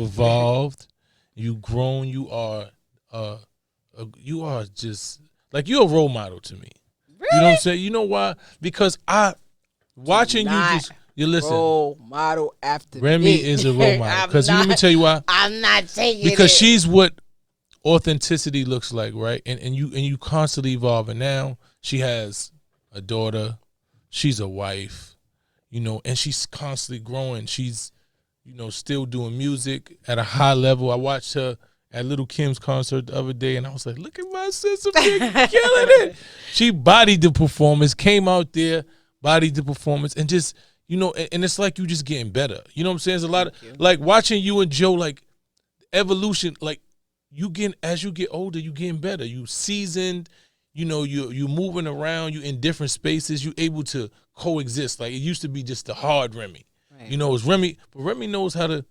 evolved. You grown. You are just like you're a role model to me. Really? You know what I'm saying? You know why? Because watching you just you listen. Role model after Remy me. is a role model because let me tell you why. I'm not taking because it. she's what authenticity looks like, right? And you constantly evolve. And now she has a daughter. She's a wife. And she's constantly growing. She's still doing music at a high level. I watched her at Little Kim's concert the other day, and I was like, look at my sister, killing it. She bodied the performance, came out there, bodied the performance, and just, and it's like you just getting better. You know what I'm saying? There's a lot of, like, watching you and Joe, like, evolution, like, as you get older, you getting better. You seasoned, you moving around, you in different spaces, you able to coexist. Like, it used to be just the hard Remy. Right. It's Remy, but Remy knows how to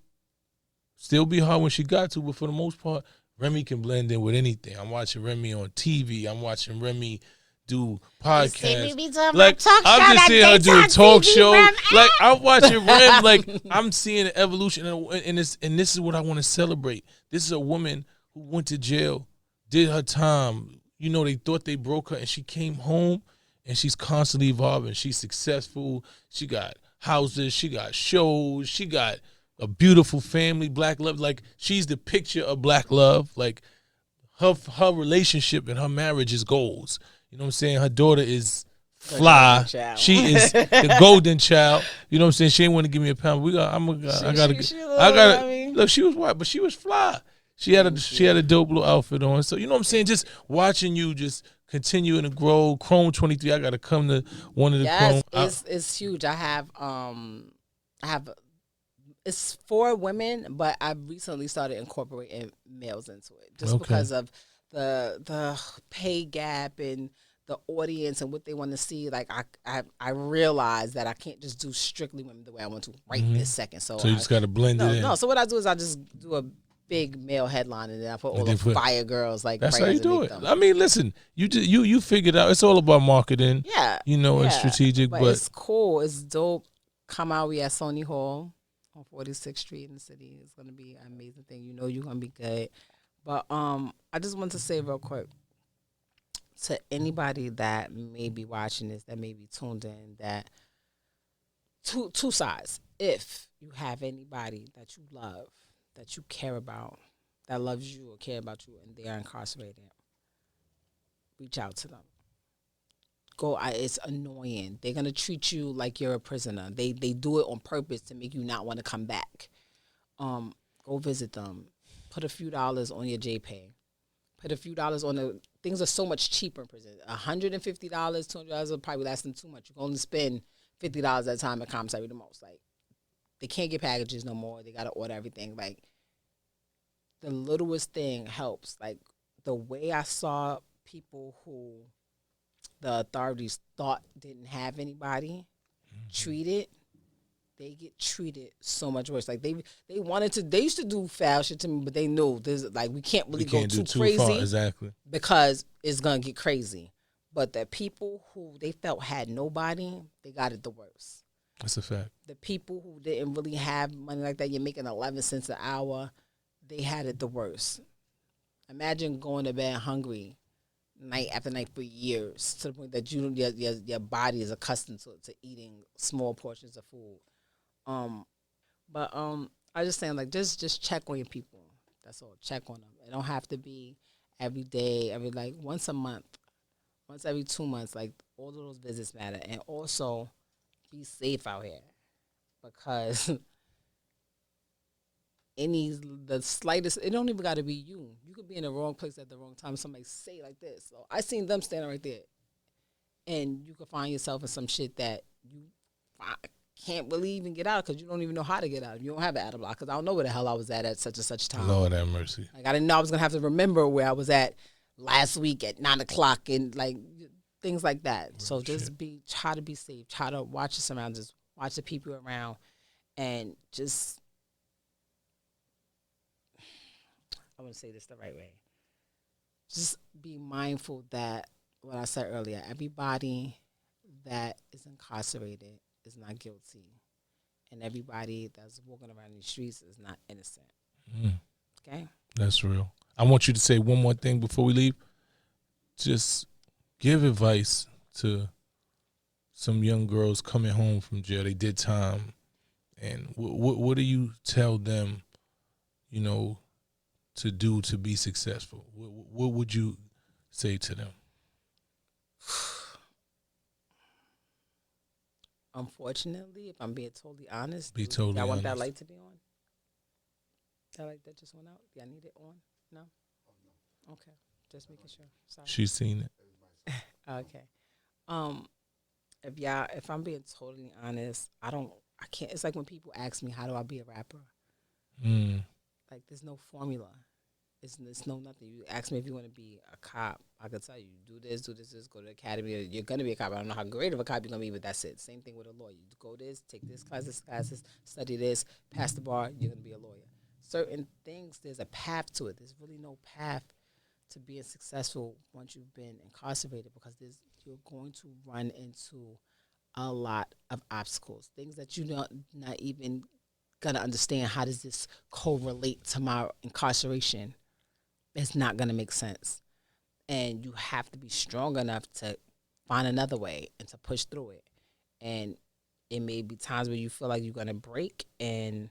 still be hard when she got to, but for the most part, Remy can blend in with anything. I'm watching Remy on TV. I'm watching Remy do podcasts. Like, I'm just seeing her do a talk show. Like, I'm watching Rem. Like, I'm seeing the evolution, and this is what I want to celebrate. This is a woman who went to jail, did her time. They thought they broke her, and she came home, and she's constantly evolving. She's successful. She got houses. She got shows. She got a beautiful family, black love. Like, she's the picture of black love. Like, her relationship and her marriage is goals. You know what I'm saying? Her daughter is fly. She is the golden child. You know what I'm saying? She ain't want to give me a pound. I gotta look. She was white, but she was fly. She had a dope little outfit on. So you know what I'm saying? Just watching you just continuing to grow. Chrome 23. I gotta come to one of the Chrome. It's huge. I have it's for women, but I've recently started incorporating males into it just because of the pay gap and the audience and what they want to see. Like, I realize that I can't just do strictly women the way I want to this second. So you just got to blend it in. No, so what I do is I just do a big male headline and then I put all the fire girls like that's right how you do it. them. I mean, listen, you figured out. It's all about marketing. Yeah, and strategic. But it's cool. It's dope. Come out. We at Sony Hall on 46th Street in the city. It's gonna be an amazing thing. You're gonna be good. But I just want to say real quick to anybody that may be watching this, that may be tuned in, that two sides. If you have anybody that you love, that you care about, that loves you or care about you, and they are incarcerated, reach out to them. It's annoying. They're gonna treat you like you're a prisoner. They do it on purpose to make you not want to come back. Go visit them. Put a few dollars on your JPay. Put a few dollars on the things are so much cheaper in prison. $150, $200 will probably last them too much. You can only spend $50 at a time at commissary the most. Like, they can't get packages no more. They gotta order everything. Like, the littlest thing helps. Like, the way I saw people who the authorities thought didn't have anybody treated, they get treated so much worse. Like, they used to do foul shit to me, but they knew this, like, we can't really go too crazy far, exactly, because it's gonna get crazy. But the people who they felt had nobody, they got it the worst. That's a fact. The people who didn't really have money like that, you're making 11 cents an hour, they had it the worst. Imagine going to bed hungry night after night for years to the point that your body is accustomed to eating small portions of food. But I just saying, like, just check on your people. That's all. Check on them. It don't have to be every day, like once a month, once every 2 months. Like, all of those visits matter. And also be safe out here, because the slightest, it don't even got to be you. You could be in the wrong place at the wrong time. Somebody say like this. So I seen them standing right there, and you could find yourself in some shit that you can't really even get out because you don't even know how to get out. You don't have an out of block, because I don't know where the hell I was at such and such time. Lord have mercy. Like, I didn't know I was gonna have to remember where I was at last week at 9:00 and like things like that. So just try to be safe. Try to watch your surroundings, watch the people around, and just, I want to say this the right way. Just be mindful that what I said earlier, everybody that is incarcerated is not guilty, and everybody that's walking around the streets is not innocent. Mm. Okay. That's real. I want you to say one more thing before we leave. Just give advice to some young girls coming home from jail. They did time, and what do you tell them? You know, to do to be successful. What would you say to them? Unfortunately, if I'm being totally honest, Be do totally y'all want that honest. light to be on? That light that just went out? Do I need it on? No? Okay. Just making sure. Sorry. She's seen it. Okay. Um, if I'm being totally honest, I can't. It's like when people ask me, how do I be a rapper? Mm. Like, there's no formula. It's no nothing. You ask me if you want to be a cop, I could tell you, do this, go to the academy. You're going to be a cop. I don't know how great of a cop you're going to be, but that's it. Same thing with a lawyer. You go this, take this classes, study this, pass the bar, you're going to be a lawyer. Certain things, there's a path to it. There's really no path to being successful once you've been incarcerated, because you're going to run into a lot of obstacles, things that you're not even going to understand. How does this correlate to my incarceration? It's not going to make sense. And you have to be strong enough to find another way and to push through it. And it may be times where you feel like you're going to break, and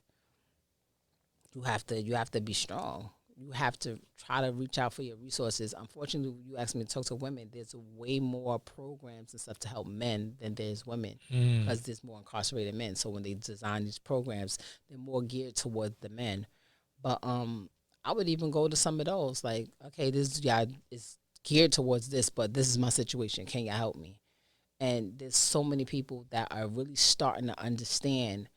you have to be strong. You have to try to reach out for your resources. Unfortunately, you asked me to talk to women. There's way more programs and stuff to help men than there's women, because there's more incarcerated men. So when they design these programs, they're more geared toward the men. But I would even go to some of those, like, okay, this is geared towards this, but this is my situation. Can you help me? And there's so many people that are really starting to understand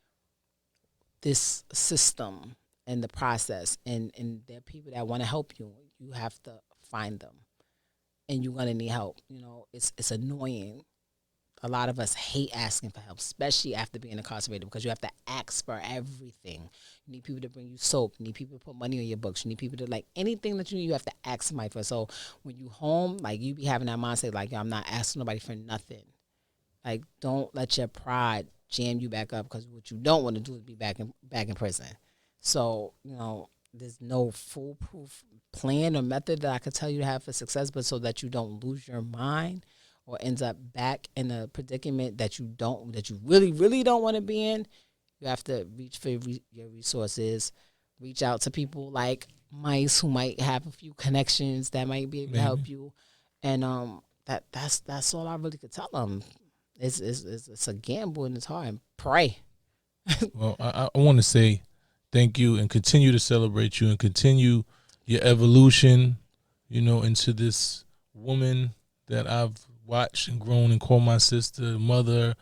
this system and the process, and there are people that want to help you. You have to find them, and you're gonna need help. It's annoying. A lot of us hate asking for help, especially after being incarcerated, because you have to ask for everything. You need people to bring you soap. You need people to put money on your books. You need people to, like, anything that you have to ask somebody for. So when you home, like, you be having that mindset, like, I'm not asking nobody for nothing. Like, don't let your pride jam you back up, because what you don't want to do is be back in prison. So, there's no foolproof plan or method that I could tell you to have for success, but so that you don't lose your mind or ends up back in a predicament that you really, really don't want to be in, you have to reach for your resources, reach out to people like Mice, who might have a few connections that might be able to help you. And that's all I really could tell them. It's a gamble, and it's hard. And pray. Well, I want to say thank you, and continue to celebrate you, and continue your evolution, into this woman that I've watched and grown and called my sister, mother,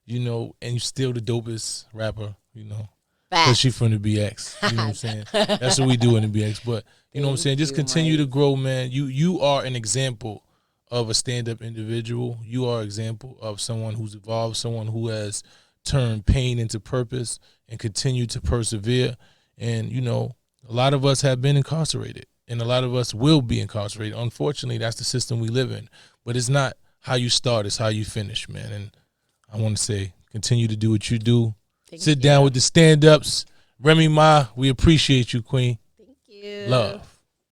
and you're still the dopest rapper, because she's from the BX. You know what I'm saying? That's what we do in the BX. But you know what I'm saying? Just continue to grow, man. You are an example of a stand-up individual. You are an example of someone who's evolved, someone who has turned pain into purpose and continue to persevere. And, a lot of us have been incarcerated, and a lot of us will be incarcerated. Unfortunately, that's the system we live in. But it's not how you start, it's how you finish, man. And I want to say, continue to do what you do. Sit down with the stand-ups. Remy Ma, we appreciate you, Queen. Thank you. Love.